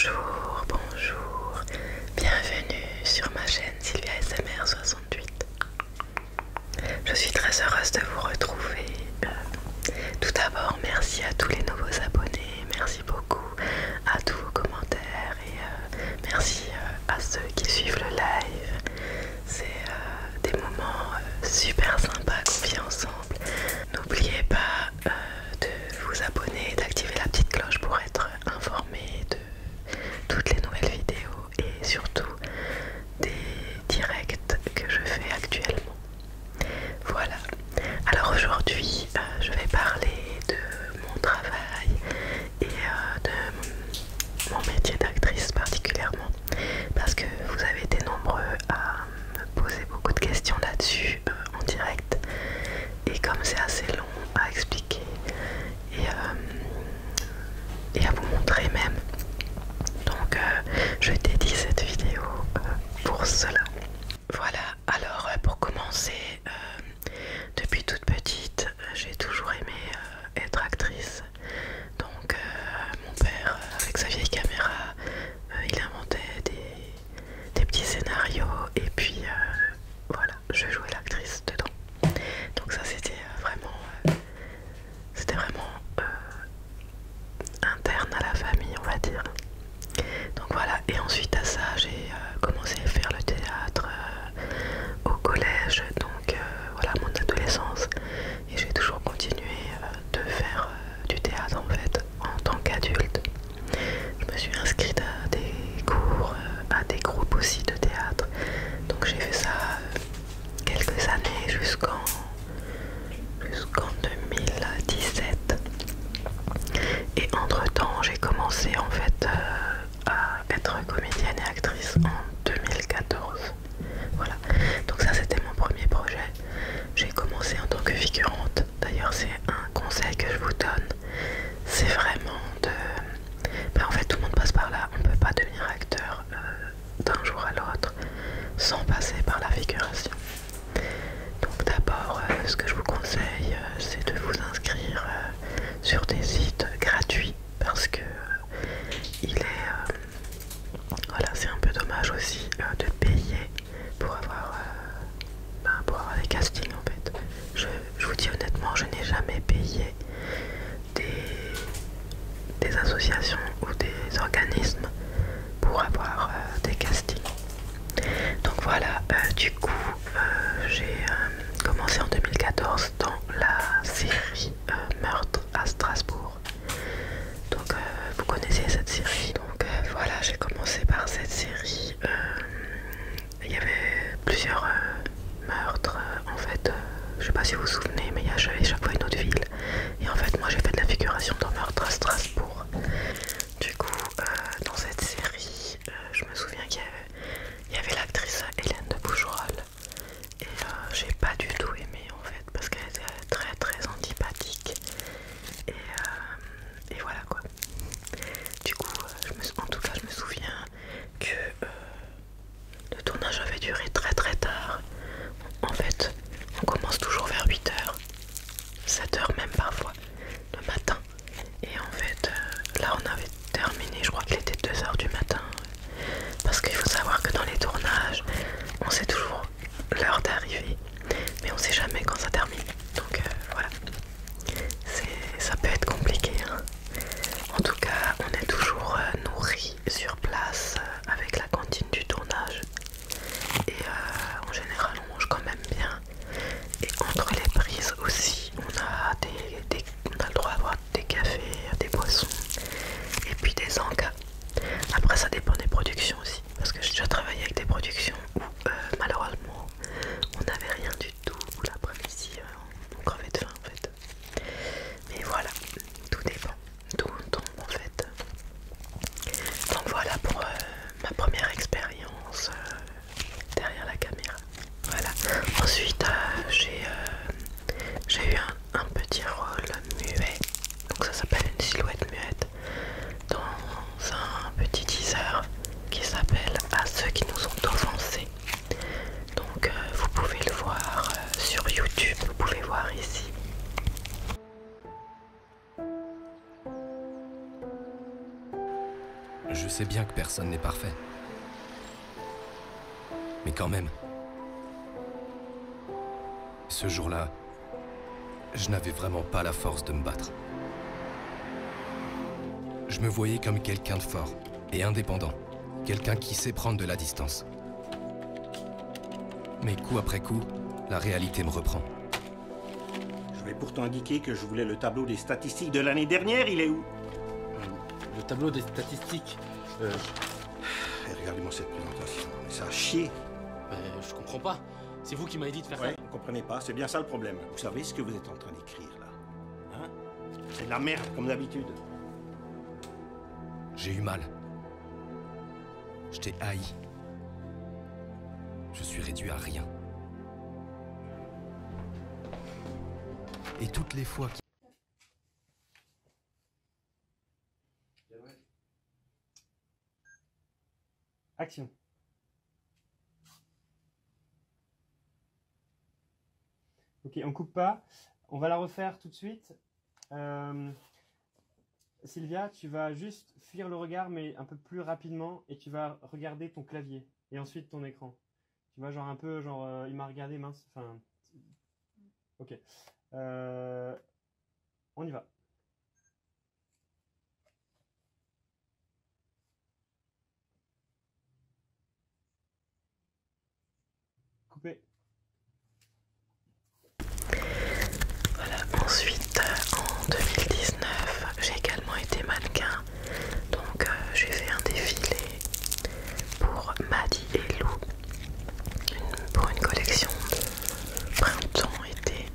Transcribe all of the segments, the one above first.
Bonjour, bonjour, bienvenue sur ma chaîne Sylvia SMR 68. Je suis très heureuse de vous retrouver. Tout d'abord, merci à tous les nouveaux abonnés, merci beaucoup à tous vos commentaires et merci à ceux qui suivent le live. C'est des moments super sympas qu'on vit ensemble. N'oubliez pas de vous abonner et d'activer la petite cloche pour être informé de toutes les nouvelles vidéos et surtout des directs que je fais actuellement. Voilà, alors aujourd'hui je vais parler de mon travail et de mon métier d'actrice particulièrement parce que vous avez été nombreux à me poser beaucoup de questions là-dessus en direct et comme c'est assez long à expliquer et à vous montrer même, donc je dédie cette vidéo pour cela. Voilà, alors pour commencer, depuis toute petite, j'ai toujours aimé être actrice. Donc mon père, avec sa vieille caméra, il inventait des petits scénarios et puis voilà, je jouais l'actrice dedans. Donc ça c'était vraiment interne à la famille, on va dire. Donc voilà, et ensuite à ça j'ai commencé à faire le théâtre au collège, donc voilà mon adolescence, et j'ai toujours continué de faire du théâtre en fait en tant qu'adulte. Je me suis inscrite à des cours, à des groupes aussi de théâtre, donc j'ai fait ça quelques années jusqu'en 2017. Et entre temps j'ai commencé en fait à être comédienne et actrice en 2014. Voilà, donc ça c'était mon premier projet. J'ai commencé en tant que figurante. D'ailleurs c'est un conseil que je vous donne, c'est vraiment de... en fait tout le monde passe par là, on ne peut pas devenir acteur d'un jour à l'autre sans passer par la figuration. Donc d'abord ce que je vous conseille c'est de vous inscrire sur des sites gratuits parce que voilà, c'est un peu dommage aussi de payer pour avoir des castings en fait. Je vous dis honnêtement, je n'ai jamais payé des associations ou des organismes pour avoir des castings. Donc voilà, du coup j'ai commencé en 2014 dans la série Meurtre à Strasbourg. Donc vous connaissez cette série, donc voilà, j'ai commencé par cette série. Il y avait plusieurs meurtres en fait, je sais pas si vous vous souvenez, mais j'avais chaque fois une autre ville, et en fait moi j'ai fait de la figuration dans Meurtre à Strasbourg. Du coup dans cette série je me souviens qu'il y avait l'actrice Hélène de Bougerolles et j'ai pas du tout aimé en fait parce qu'elle était très très antipathique et voilà quoi. Du coup en tout cas je me souviens que le tournage avait duré très très tard. En fait on commence toujours vers 8h, 7h même parfois le matin, et en fait là on avait terminé, je crois qu'il était 2h du matin, parce qu'il faut savoir que dans les tournages on sait toujours l'heure d'arrivée mais on sait jamais quand ça termine, donc voilà, ça peut être compliqué hein. En tout cas on est toujours nourri sur place avec la cantine du tournage et en général on mange quand même bien, et entre les prises aussi on a le droit d'avoir des cafés, des boissons et puis des encas. Après ça dépend des productions aussi, parce que j'ai déjà travaillé avec des productions où malheureusement on n'avait rien du tout, où l'après-midi on crevait de faim en fait. Mais voilà, tout dépend d'où on tombe en fait. Donc voilà pour ma première expérience derrière la caméra. Voilà. Ensuite j'ai eu un petit rôle muet, donc ça s'appelle une silhouette muette, dans un petit teaser qui Je sais bien que personne n'est parfait. Mais quand même, ce jour-là, je n'avais vraiment pas la force de me battre. Je me voyais comme quelqu'un de fort et indépendant. Quelqu'un qui sait prendre de la distance. Mais coup après coup, la réalité me reprend. Je vais pourtant indiquer que je voulais le tableau des statistiques de l'année dernière, il est où? Le tableau des statistiques. Regardez-moi cette présentation, mais ça a chier. Je comprends pas. C'est vous qui m'avez dit de faire Ouais, vous comprenez pas, c'est bien ça le problème. Vous savez ce que vous êtes en train d'écrire là? Hein? C'est de la merde, comme d'habitude. J'ai eu mal. Je t'ai haï. Je suis réduit à rien. Et toutes les fois qu'il... Action. Ok, on coupe pas. On va la refaire tout de suite. Sylvia, tu vas juste fuir le regard, mais un peu plus rapidement, et tu vas regarder ton clavier, et ensuite ton écran. Tu vois, genre un peu, genre, il m'a regardé, mince. Enfin, ok. On y va. Coupé. Voilà, ensuite en 2019, j'ai également été mannequin. Donc j'ai fait un défilé pour Maddy et Lou pour une collection de printemps-été.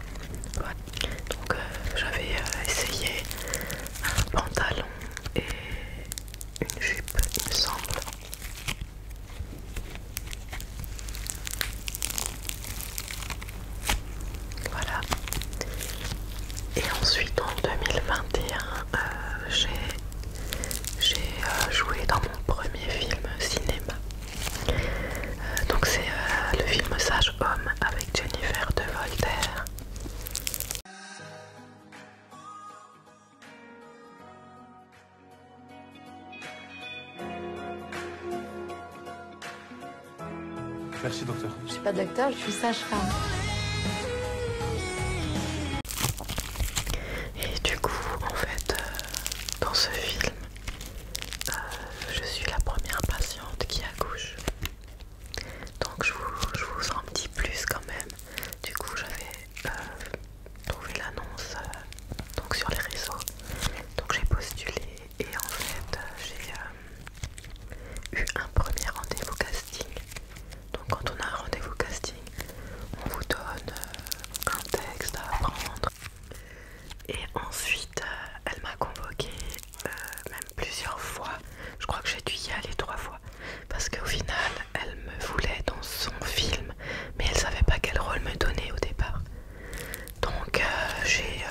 Voilà. Donc j'avais essayé un pantalon et une jupe, il me semble. Voilà. Et ensuite en 2021, j'ai joué dans mon premier film cinéma. Donc c'est le film Sage Homme avec Jennifer de Voltaire. Merci, docteur. Je suis pas docteur, je suis sage-femme. Et du coup, en fait, dans ce film, je suis la première patiente qui accouche. Donc je vous en dis plus quand même. Du coup, j'avais trouvé l'annonce donc sur les réseaux. Donc j'ai postulé et en fait, j'ai eu un premier rendez-vous casting. Donc quand on a un rendez-vous casting, on vous donne un texte à apprendre. Et ensuite, elle m'a convoquée même plusieurs fois. Je crois que j'ai dû y aller 3 fois. Parce qu'au final, elle me voulait dans son film. Mais elle savait pas quel rôle me donner au départ. Donc j'ai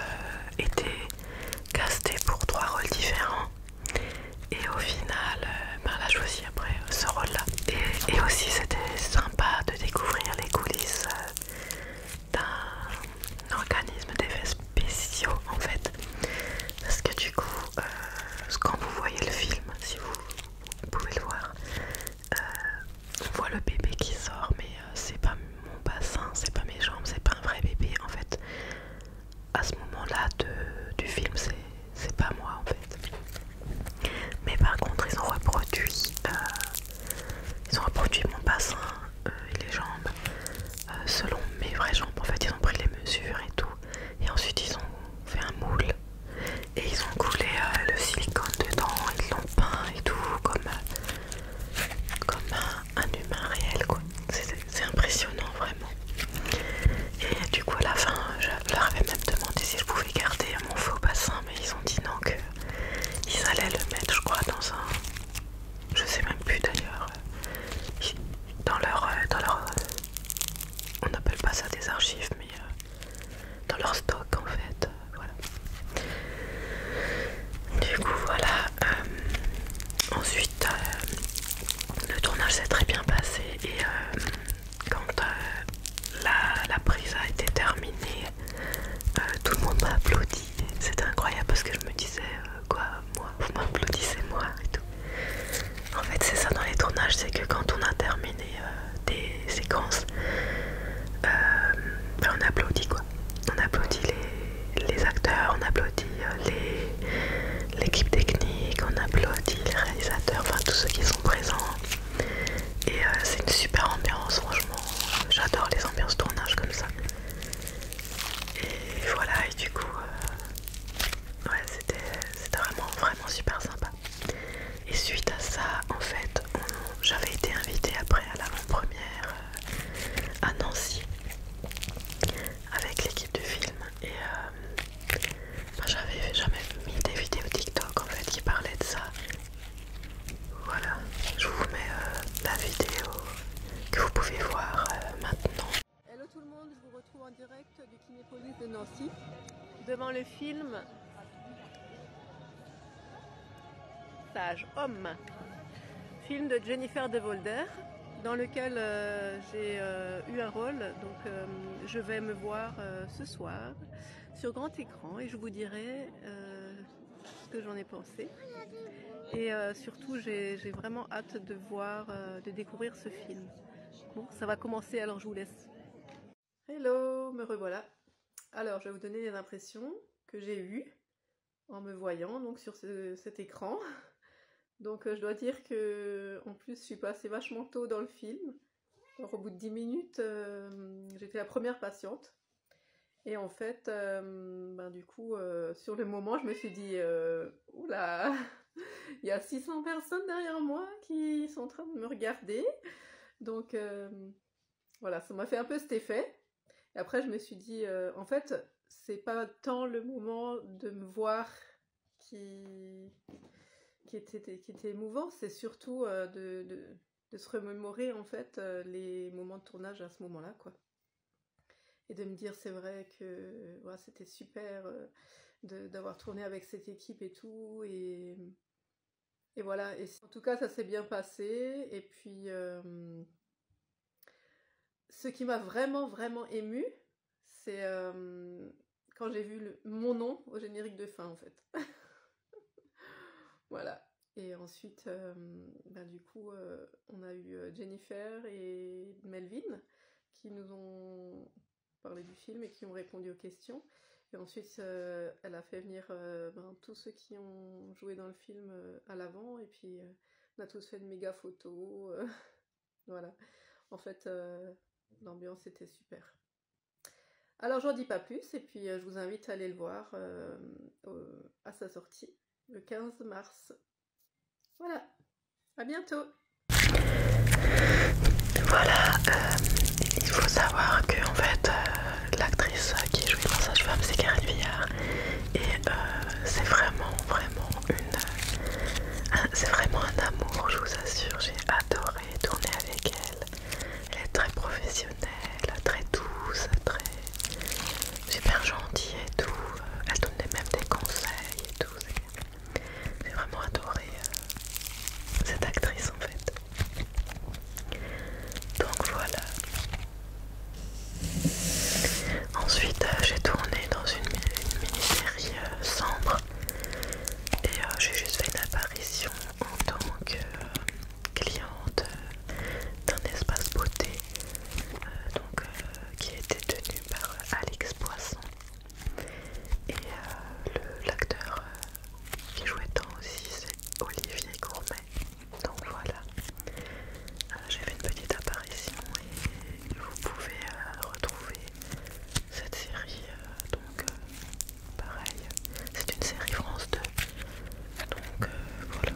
été castée pour 3 rôles différents. Et au final, elle a choisi après ce rôle-là. Et aussi, c'était sympa de découvrir les coulisses d'un organisme d'effets spéciaux en fait. Parce que du coup, quand vous voyez le film, si vous pouvez le voir, on voit le bébé qui sort, mais c'est pas mon bassin, c'est pas mes jambes, c'est pas un vrai bébé en fait. À ce moment-là du film, c'est pas moi en fait. Mais par contre, ils ont reproduit mon bassin et les jambes selon mes vraies jambes. En fait, ils ont pris les mesures et tout. Et ensuite, ils ont fait un moule. Et ils ont coulé le silicone dedans. Ils l'ont peint et tout comme un humain réel, quoi. C'est impressionnant, vraiment. Et du coup, à la fin, je leur avais même demandé si je pouvais garder mon faux bassin. Mais ils ont dit non, qu'ils allaient le mettre, je crois, dans un... Je sais même plus d'ailleurs. Dans leur on n'appelle pas ça des archives, mais dans leur stock en fait. Voilà. Du coup, voilà. Ensuite, le tournage s'est très bien passé et quand la prise a été terminée, tout le monde m'a applaudi. C'était incroyable parce que je me disais, quoi, moi, vous m'applaudissez moi et tout. retrouve en direct du Kinépolis de Nancy devant le film Sage Homme, film de Jennifer De Volder dans lequel j'ai eu un rôle. Donc je vais me voir ce soir sur grand écran et je vous dirai ce que j'en ai pensé. Et surtout j'ai vraiment hâte de voir, de découvrir ce film. Bon, ça va commencer, alors je vous laisse. Hello, me revoilà. Alors, je vais vous donner les impressions que j'ai eues en me voyant donc sur cet écran. Donc, je dois dire que, en plus, je suis passée vachement tôt dans le film. Alors, au bout de 10 minutes, j'étais la première patiente. Et en fait, du coup, sur le moment, je me suis dit, oula, il y a 600 personnes derrière moi qui sont en train de me regarder. Donc, voilà, ça m'a fait un peu cet effet. Et après, je me suis dit, en fait, c'est pas tant le moment de me voir qui était émouvant, c'est surtout de se remémorer, en fait, les moments de tournage à ce moment-là, quoi. Et de me dire, c'est vrai que voilà, c'était super d'avoir tourné avec cette équipe et tout. Et voilà, et en tout cas, ça s'est bien passé. Et puis... ce qui m'a vraiment émue, c'est quand j'ai vu mon nom au générique de fin, en fait. Voilà. Et ensuite, du coup, on a eu Jennifer et Melvin qui nous ont parlé du film et qui ont répondu aux questions. Et ensuite, elle a fait venir tous ceux qui ont joué dans le film à l'avant. Et puis, on a tous fait une méga photo. Voilà. En fait... l'ambiance était super. Alors j'en dis pas plus et puis je vous invite à aller le voir à sa sortie le 15 mars. Voilà, à bientôt. Voilà, il faut savoir que en fait l'actrice qui jouait dans Sage-Femme, c'est Karine Viard, et c'est vraiment c'est vraiment un amour, je vous assure. J'ai adoré tourner avec elle. Elle est très professionnelle, très douce, très super gentille et tout. Elle donnait même des conseils et tout. J'ai vraiment adoré cette actrice en fait. Donc voilà. Ensuite j'ai tourné dans une mini-série Sambre. Et j'ai juste fait une apparition en tant que cliente d'un espace beauté qui était tenu par Alix Poisson. Et l'acteur qui jouait dedans aussi, c'est Olivier Gourmet. Donc voilà, j'ai fait une petite apparition et vous pouvez retrouver cette série. Donc pareil, c'est une série France 2. Donc voilà.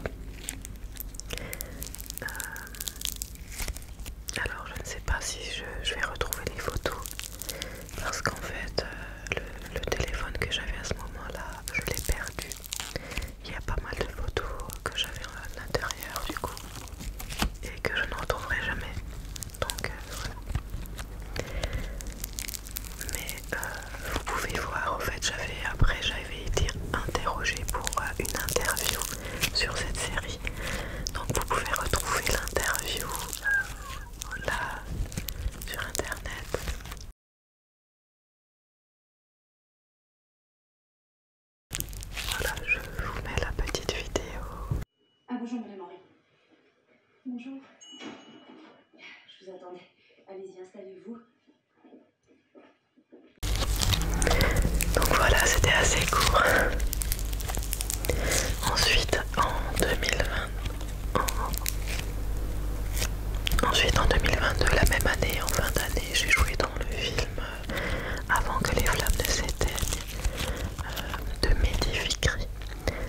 Alors je ne sais pas si je vais retrouver les photos parce qu'en fait le téléphone que j'avais à ce moment-là, je l'ai perdu. Il y a pas mal de photos que j'avais à l'intérieur du coup et que je ne retrouverai jamais. Donc voilà. Mais vous pouvez voir, en fait j'avais été interrogée pour une interview sur cette série. Donc vous pouvez retrouver l'interview là sur internet. Voilà, je vous mets la petite vidéo. Ah bonjour Madame Henri. Bonjour. Je vous attendais. Allez-y, installez-vous. Donc voilà, c'était assez court. Ensuite, en 2022, la même année, en fin d'année, j'ai joué dans le film Avant que les flammes ne s'éteignent de Mehdi Fikri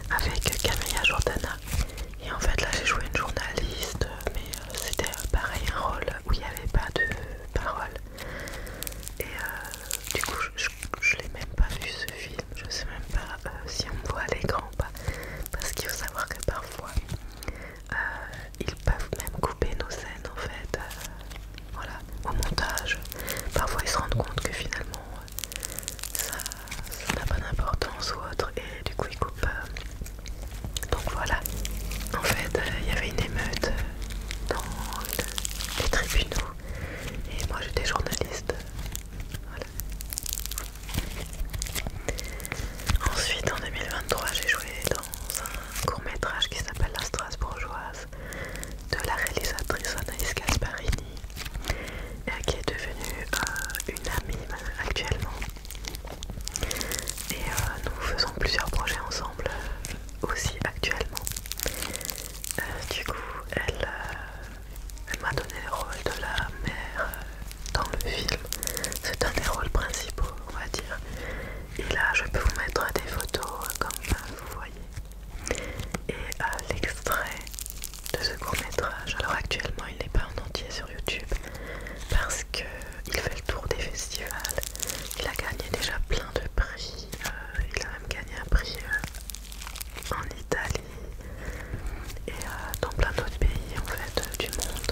avec Camilla Jordana. Et en fait là j'ai joué une journaliste, mais c'était pareil un rôle où il n'y avait pas de parole. Et du coup je l'ai même pas vu ce film, je sais même pas si on me voit à l'écran ou pas, parce qu'il faut savoir que parfois actuellement il n'est pas en entier sur YouTube parce qu'il fait le tour des festivals. Il a gagné déjà plein de prix. Il a même gagné un prix en Italie et dans plein d'autres pays en fait du monde.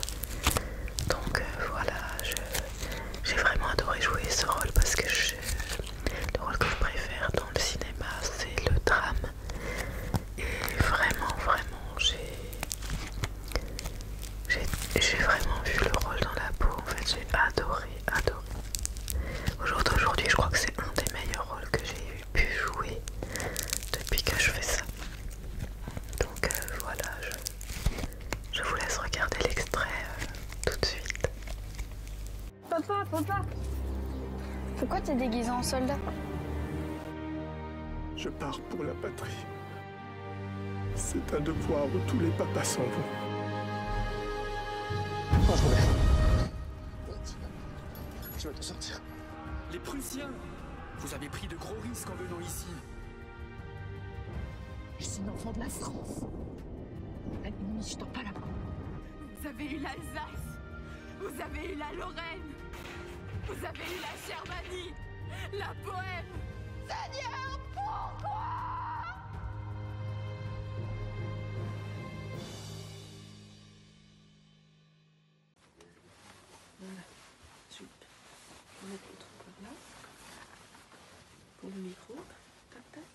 Donc voilà, j'ai vraiment adoré jouer ce rôle parce que le rôle que je préfère dans le cinéma c'est le drame. Et vraiment, j'ai vraiment vu le rôle dans la peau. En fait, j'ai adoré. Au jour d'aujourd'hui, je crois que c'est un des meilleurs rôles que j'ai pu jouer depuis que je fais ça. Donc voilà, je vous laisse regarder l'extrait tout de suite. Papa, pourquoi t'es déguisé en soldat? Je pars pour la patrie. C'est un devoir où tous les papas s'en vont. Oh, je relève. Tu vas t'en sortir. Les Prussiens, vous avez pris de gros risques en venant ici. Je suis une enfant de la France. L'ennemi, je tends pas la main. Vous avez eu l'Alsace, vous avez eu la Lorraine, vous avez eu la Germanie, la Bohème. Seigneur, pourquoi? Voilà, je vais mettre le truc par là. Pour le micro, tac tac.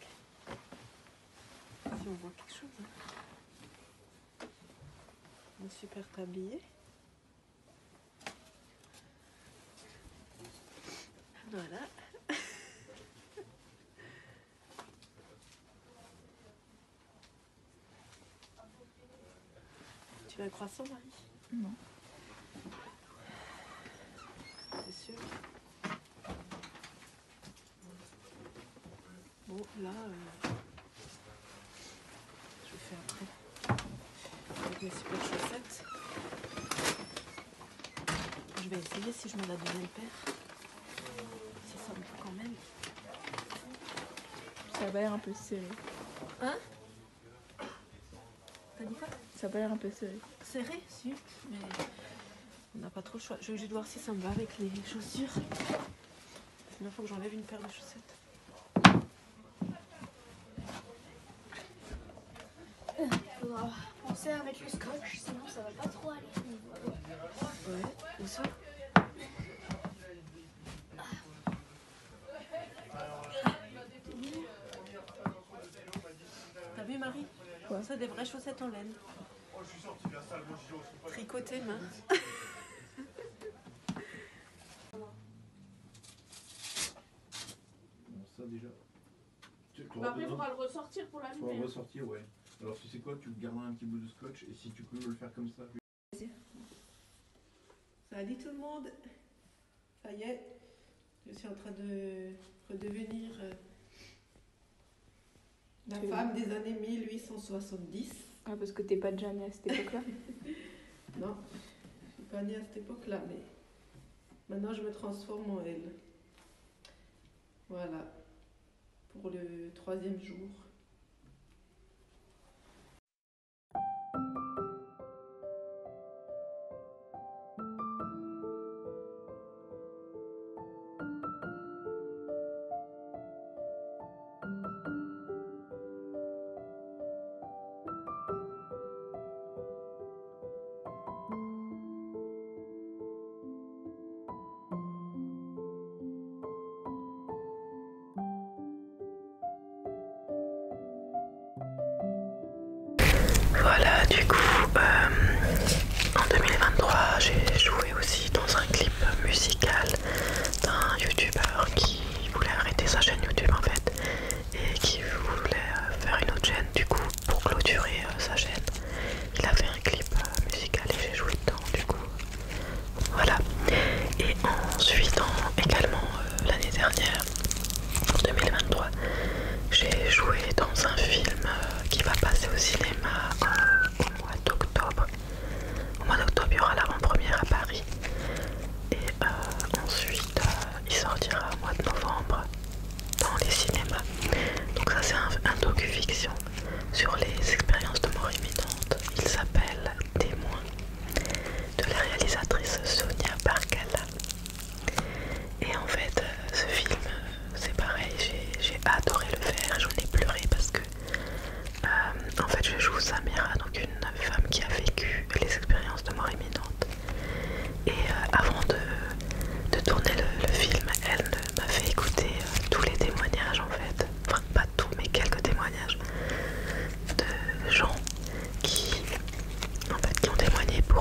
Si on voit quelque chose. Hein. Un super tablier. Voilà. Tu veux un croissant, Marie? Non. C'est sûr. Bon, là, je fais après. Avec mes super chaussettes. Je vais essayer si je mets la deuxième paire. Si ça me fait quand même. Ça a pas l'air un peu serré. Hein? T'as dit quoi? Ça a pas l'air un peu serré. Serré, si. Mais on n'a pas trop le choix. Je vais juste voir si ça me va avec les chaussures. Sinon, il faut que j'enlève une paire de chaussettes. Faudra penser à mettre le scotch, sinon ça va pas trop aller. Ouais, où ça? T'as vu, Marie? Ouais. Ça, des vraies chaussettes en laine. Tricotées, main. Ça déjà. Après, il faudra le ressortir pour la Il faudra lumière. le ressortir, ouais. Alors tu sais quoi, tu garderas un petit bout de scotch et si tu peux me le faire comme ça. Salut tout le monde. Ça y est, je suis en train de redevenir la femme des années 1870. Ah, parce que t'es pas déjà née à cette époque-là? Non, je suis pas née à cette époque-là, mais maintenant je me transforme en elle. Voilà, pour le 3e jour.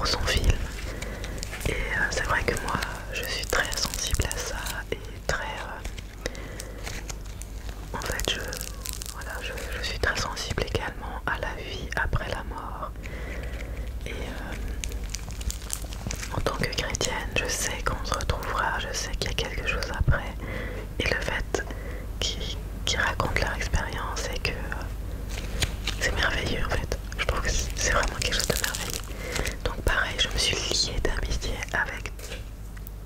son film. Et c'est vrai que moi je suis très sensible à ça et très... en fait je suis très sensible également à la vie après la mort. Et en tant que chrétienne, je sais qu'on se retrouvera, je sais qu'il y a quelque chose après. Et le fait qu'ils racontent leur expérience et que c'est merveilleux en fait. Je trouve que c'est vraiment quelque chose de merveilleux. Donc pareil, je me suis liée d'amitié avec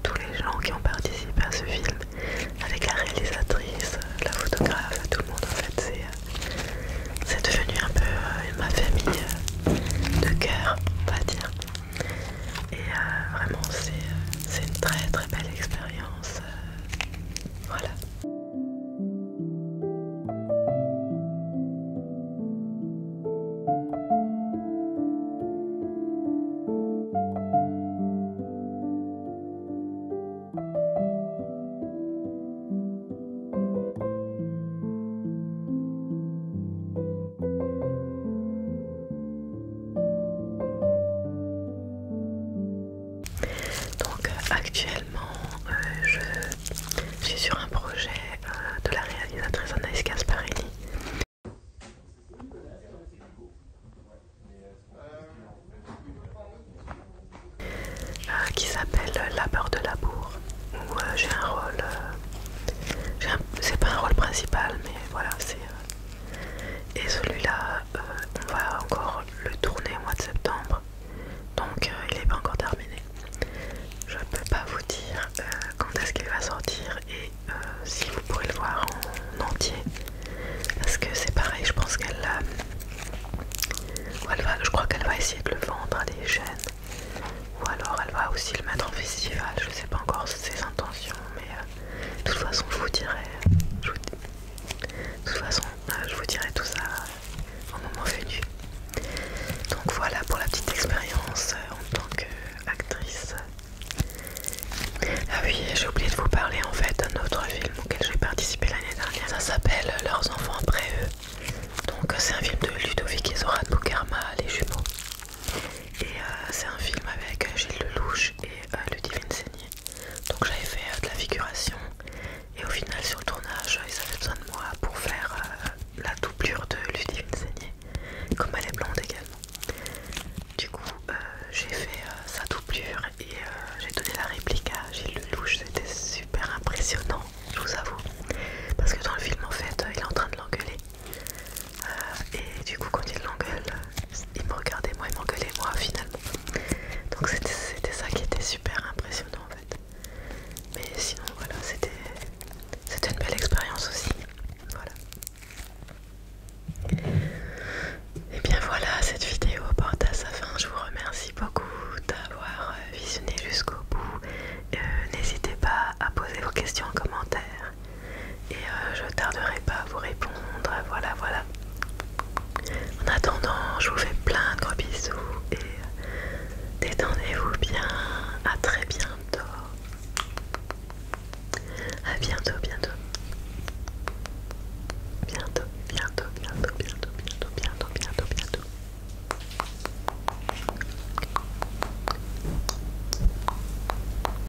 tous les gens qui ont participé à ce film, avec la réalisatrice, la photographe, tout le monde en fait. C'est devenu un peu ma famille de cœur, on va dire. Et vraiment c'est une très très belle expérience. Voilà. Donc actuellement je suis sur un projet de la réalisatrice Anaïs Gasparini qui s'appelle La peur de la bourre, où j'ai un rôle, c'est pas un rôle principal mais voilà et celui-là on va encore le tourner au mois de septembre, donc il n'est pas encore terminé. Je peux pas vous dire quand est-ce qu'il va sortir et si vous pourrez le voir en entier, parce que c'est pareil, je pense je crois qu'elle va essayer de le vendre à des chaînes, ou alors elle va aussi le mettre en festival, je sais pas encore ses intentions, mais de toute façon je vous dirai, je vous dirai tout ça au moment venu. Donc voilà pour la petite expérience en tant qu'actrice. Ah oui, j'ai oublié de vous parler en fait d'un autre film auquel j'ai participé l'année dernière. Ça s'appelle Leurs enfants après eux. Donc c'est un film de Ludovic et Zoran Boukarma, les jumeaux. Et c'est un film avec Gilles Lelouch et Ludivine Seigné. Donc j'avais fait de la figuration. Et au final sur le tournage, ils avaient besoin de moi pour faire la doublure de Ludivine Seigné. Comme elle est blonde également. Du coup j'ai fait sa doublure et j'ai donné la réplique à Gilles Lelouch. C'était super impressionnant, je vous avoue, parce que dans le film en fait il est en train de l'engueuler et du coup quand il l'engueule il me regardait moi, il m'engueulait moi finalement.